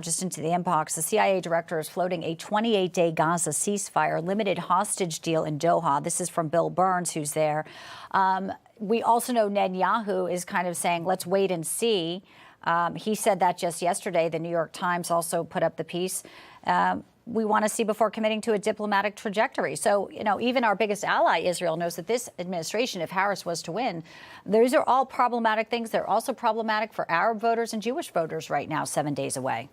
Just into the inbox, the CIA director is floating a 28-day Gaza ceasefire limited hostage deal in Doha. This is from Bill Burns, who's there. We also know Netanyahu is kind of saying, let's wait and see. He said that just yesterday. The New York Times also put up the piece. We want to see before committing to a diplomatic trajectory. So, even our biggest ally, Israel, knows that this administration, if Harris was to win, these are all problematic things. They're also problematic for Arab voters and Jewish voters right now, 7 days away.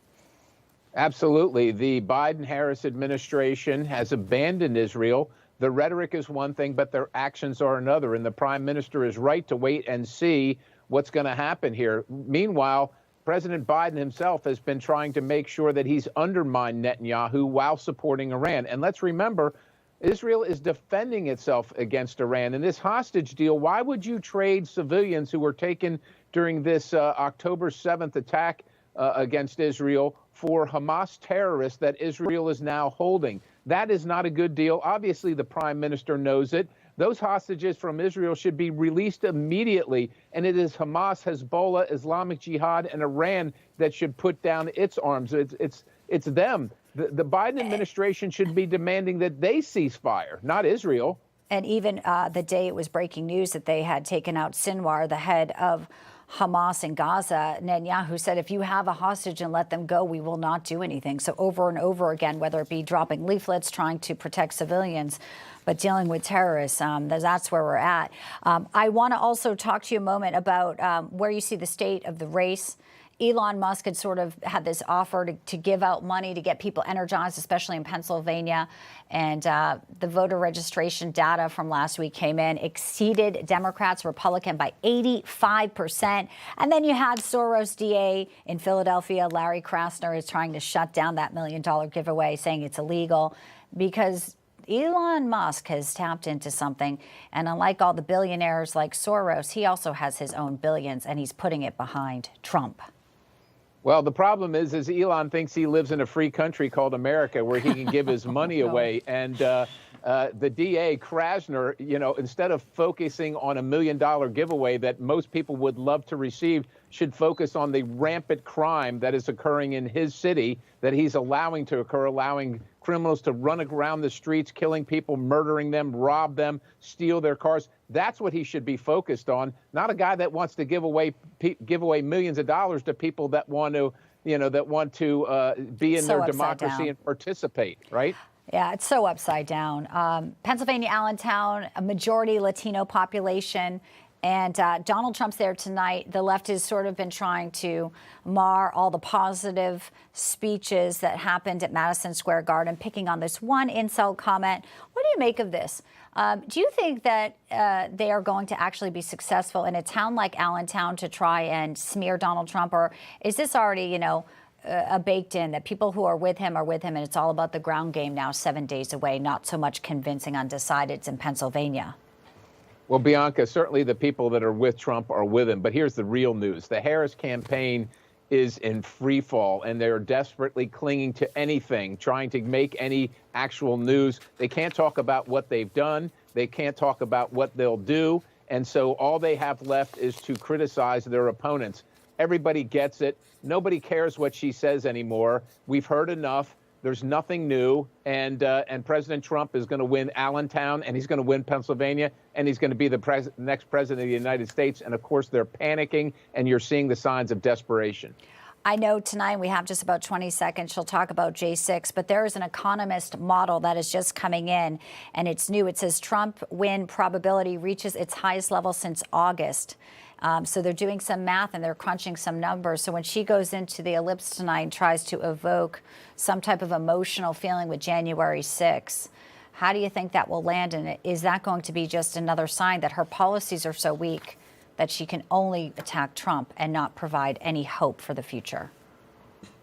Absolutely. The Biden-Harris administration has abandoned Israel. The rhetoric is one thing, but their actions are another. And the prime minister is right to wait and see what's going to happen here. Meanwhile, President Biden himself has been trying to make sure that he's undermined Netanyahu while supporting Iran. And let's remember, Israel is defending itself against Iran. In this hostage deal, why would you trade civilians who were taken during this October 7th attack against Israel for Hamas terrorists that Israel is now holding? That is not a good deal. Obviously, the prime minister knows it. Those hostages from Israel should be released immediately. And it is Hamas, Hezbollah, Islamic Jihad, and Iran that should put down its arms. It's them. The Biden administration should be demanding that they cease fire, not Israel. And even the day it was breaking news that they had taken out Sinwar, the head of Hamas in Gaza, Netanyahu said, if you have a hostage and let them go, we will not do anything. So over and over again, whether it be dropping leaflets, trying to protect civilians, but dealing with terrorists, that's where we're at. I want to also talk to you a moment about where you see the state of the race. Elon Musk had sort of had this offer to give out money to get people energized, especially in Pennsylvania. And the voter registration data from last week came in, exceeded Democrats, Republican by 85%. And then you had Soros DA in Philadelphia, Larry Krasner, is trying to shut down that $1 million giveaway, saying it's illegal because Elon Musk has tapped into something. And unlike all the billionaires like Soros, he also has his own billions, and he's putting it behind Trump. Well, the problem is Elon thinks he lives in a free country called America where he can give his money away. And the DA, Krasner, instead of focusing on $1 million giveaway that most people would love to receive, should focus on the rampant crime that is occurring in his city, that he's allowing to occur, allowing criminals to run around the streets, killing people, murdering them, rob them, steal their cars. That's what he should be focused on, not a guy that wants to give away millions of dollars to people that want to, be in their democracy and participate, right? Yeah, it's so upside down. Pennsylvania, Allentown, a majority Latino population. And Donald Trump's there tonight. The left has sort of been trying to mar all the positive speeches that happened at Madison Square Garden, picking on this one insult comment. What do you make of this? Do you think that they are going to actually be successful in a town like Allentown to try and smear Donald Trump? Or is this already, baked in that people who are with him, and it's all about the ground game now, 7 days away, not so much convincing undecideds in Pennsylvania? Well, Bianca, certainly the people that are with Trump are with him. But here's the real news. The Harris campaign is in free fall, and they're desperately clinging to anything, trying to make any actual news. They can't talk about what they've done. They can't talk about what they'll do. And so all they have left is to criticize their opponents. Everybody gets it. Nobody cares what she says anymore. We've heard enough. There's nothing new, and President Trump is going to win Allentown, and he's going to win Pennsylvania, and he's going to be the next president of the United States. And, of course, they're panicking, and you're seeing the signs of desperation. I know tonight we have just about 20 seconds. She'll talk about J6, but there is an economist model that is just coming in, and it's new. It says Trump win probability reaches its highest level since August. So they're doing some math and they're crunching some numbers. So when she goes into the ellipse tonight and tries to evoke some type of emotional feeling with January 6th, how do you think that will land? And is that going to be just another sign that her policies are so weak that she can only attack Trump and not provide any hope for the future?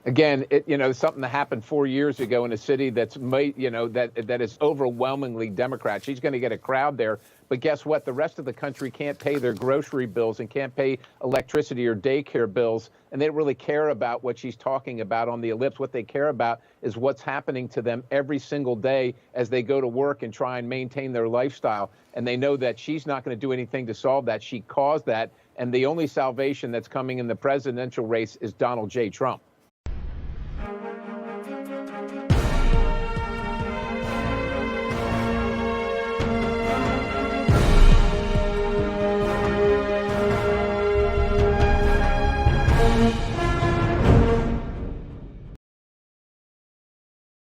Again, something that happened 4 years ago in a city that's that is overwhelmingly Democrat. She's going to get a crowd there. But guess what? The rest of the country can't pay their grocery bills and can't pay electricity or daycare bills. And they don't really care about what she's talking about on the ellipse. What they care about is what's happening to them every single day as they go to work and try and maintain their lifestyle. And they know that she's not going to do anything to solve that. She caused that. And the only salvation that's coming in the presidential race is Donald J. Trump.